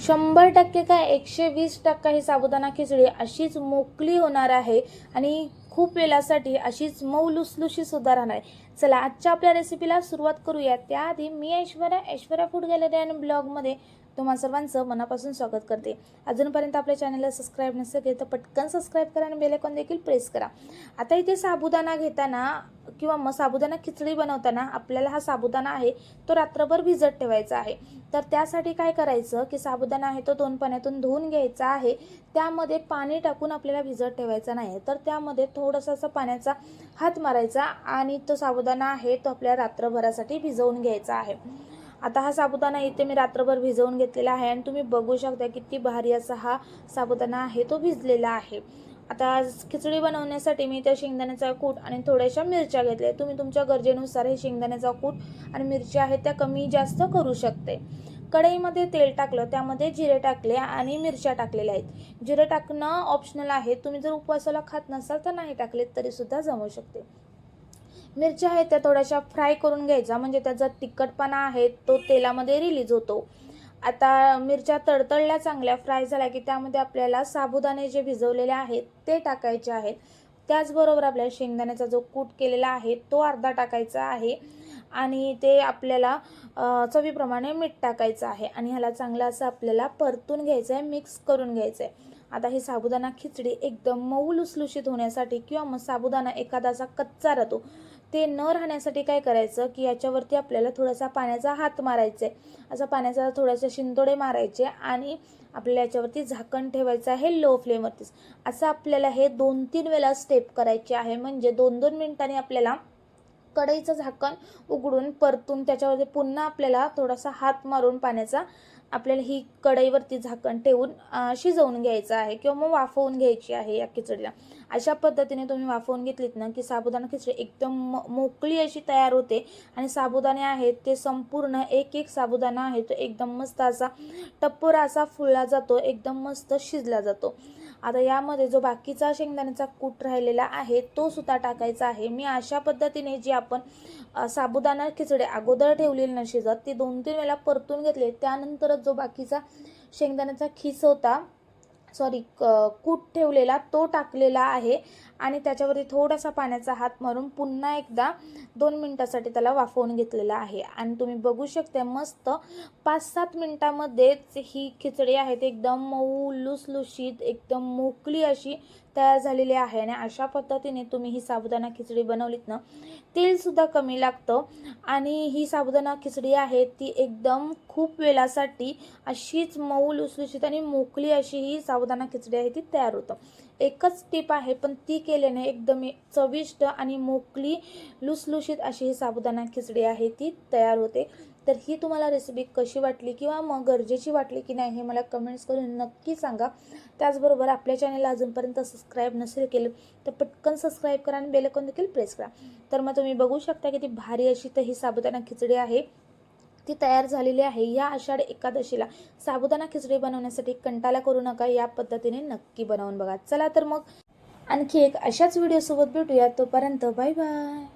100% काय 120% ही साबुदाणा खिचडी अशीच मोकळी होणार आहे आणि खूप वेळासाठी अशीच मऊ लुसलुशीत सुद्धा राहणार आहे. चला आजच्या आपल्या रेसिपीला सुरुवात करूया. त्याआधी मी ऐश्वर्या फूड गॅलरी आणि ब्लॉगमध्ये तुम्हा सर्वांचं मनापासून स्वागत करते. अजूनपर्यंत आपल्या चॅनलला सबस्क्राईब नसेल तर पटकन सबस्क्राईब करा आणि बेल आयकॉन देखील प्रेस करा. आता इथे साबुदाणा घेताना किंवा मग साबुदाणा खिचडी बनवताना आपल्याला हा साबुदाणा आहे तो रात्रभर भिजत ठेवायचा आहे. तर त्यासाठी काय करायचं की साबुदाणा आहे तो 2 पाण्यातून धुवून घ्यायचा आहे. त्यामध्ये पाणी टाकून आपल्याला भिजत ठेवायचा नाही, तर त्यामध्ये थोडासा असा पाण्याचा हात मारायचा आणि तो साबुदाणा आहे तो आपल्या रात्रभरासाठी भिजवून घ्यायचा आहे. आता हा साबुदाणा इथे मी रात्रभर भिजवून घेतलेला आहे आणि तुम्ही बघू शकता किती भारी असा हा साबुदाणा आहे तो भिजलेला आहे. आता खिचडी बनवण्यासाठी मी त्या शेंगदाण्याचा कूट आणि थोड्याशा मिरच्या घेतल्या. तुम्ही तुमच्या गरजेनुसार हे शेंगदाण्याचा कूट आणि मिरच्या आहेत त्या कमी जास्त करू शकते. कढईमध्ये तेल टाकलं, त्यामध्ये जिरे टाकले आणि मिरच्या टाकलेल्या आहेत. जिरे टाकणं ऑप्शनल आहे, तुम्ही जर उपवासाला खात नसाल तर नाही टाकलेत तरी सुद्धा जमू शकते. मिरच्या आहेत त्या थोड्याशा फ्राय करून घ्यायचा, म्हणजे त्याचा तिखटपणा आहे तो तेलामध्ये रिलीज होतो. आता मिरच्या तडतडल्या, चांगल्या फ्राय झाल्या की त्यामध्ये आपल्याला साबुदाणे जे भिजवलेले आहेत ते टाकायचे आहेत. त्याचबरोबर आपल्याला शेंगदाण्याचा जो कूट केलेला आहे तो अर्धा टाकायचा आहे आणि ते आपल्याला चवीप्रमाणे मीठ टाकायचं आहे आणि ह्याला चांगलं असं आपल्याला परतून घ्यायचं आहे, मिक्स करून घ्यायचं आहे. आता ही साबुदाणा खिचडी एकदम मऊ लुसलुशीत होण्यासाठी किंवा मग साबुदाणा एखादासा कच्चा राहतो ते न राहण्यासाठी काय करायचं की याच्यावरती आपल्याला थोडासा पाण्याचा हात मारायचा आहे. असा पाण्याचा थोडासा शिंतोडे मारायचे आणि आपल्याला याच्यावरती झाकण ठेवायचं आहे लो फ्लेमवरतीच. असं आपल्याला हे 2-3 वेळा स्टेप करायचे आहे, म्हणजे 2-2 मिनिटांनी आपल्याला कढईचं झाकण उघडून परतून त्याच्यावरती पुन्हा आपल्याला थोडासा हात मारून पाण्याचा आपल्याला ही कढईवरती झाकण ठेवून शिजवून घ्यायचं आहे किंवा मग वाफवून घ्यायची आहे या खिचडीला. अशा पद्धतीने तुम्ही वाफवून घेतलीत ना की साबुदाणा खिचडी एकदम मोकळी अशी तयार होते आणि साबुदाणे आहेत ते संपूर्ण एक साबुदाणा आहे तो एकदम मस्त असा टप्पोरा असा फुलला जातो, एकदम मस्त शिजला जातो. आता यामध्ये जो बाकीचा शेंगदाण्याचा कूट राहिलेला आहे तो सुद्धा टाकायचा आहे. मी अशा पद्धतीने जी आपण साबुदाणा खिचडी अगोदर ठेवलेली न शिजत ती 2-3 वेळा परतून घेतले, त्यानंतरच जो बाकीचा शेंगदाण्याचा खीस होता कूट ठेवलेला तो टाकलेला आहे आणि त्याच्यावरती थोडासा पाण्याचा हात मारून पुन्हा एकदा 2 मिनिटासाठी त्याला वाफवून घेतलेला आहे. आणि तुम्ही बघू शकता मस्त 5-7 मिनिटांमध्येच ही खिचडी आहे ते एकदम मऊ लुसलुशीत एकदम मोकळी अशी तयार झालेली आहे. आणि अशा पद्धतीने तुम्ही ही साबुदाणा खिचडी बनवलीत ना तेलसुद्धा कमी लागतं आणि ही साबुदाणा खिचडी आहे ती एकदम खूप वेळासाठी अशीच मऊ लुसलुशीत आणि मोकळी अशी ही साबुदाणा खिचडी आहे ती तयार होतं. एकच टिप आहे पण ती केल्याने एकदम चविष्ट आणि मोकळी लुसलुशीत अशी ही साबुदाणा खिचडी आहे ती तयार होते. तर ही तुम्हाला रेसिपी कशी वाटली किंवा मग गरजेची वाटली की नाही हे मला कमेंट्स करून नक्की सांगा. त्याचबरोबर आपल्या चॅनलला अजूनपर्यंत सबस्क्राईब नसेल केलं तर पटकन सबस्क्राईब करा आणि बेल आयकॉन देखील प्रेस करा. तर मग तुम्ही बघू शकता की ती भारी अशी तर ही साबुदाणा खिचडी आहे ती तयार झालेली आहे. या आषाढ एकादशीला साबुदाणा खिचडी बनवण्यासाठी कंटाळा करू नका, या पद्धतीने नक्की बनवून बघा. चला तर मग आणखी एक अशाच व्हिडिओसोबत भेटूया. तोपर्यंत बाय बाय.